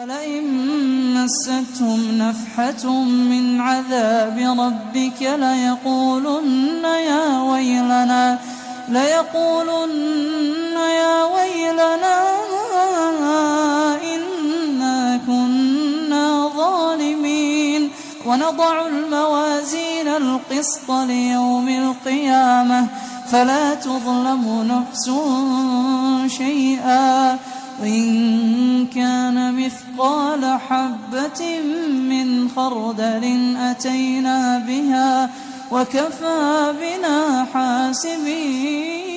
ولئن مستهم نفحة من عذاب ربك ليقولن يا ويلنا إنا كنا ظالمين. ونضع الموازين القسط ليوم القيامة فلا تظلم نفس شيئا وإن كان مثقال حبة من خردل أتينا بها وكفى بنا حاسبين.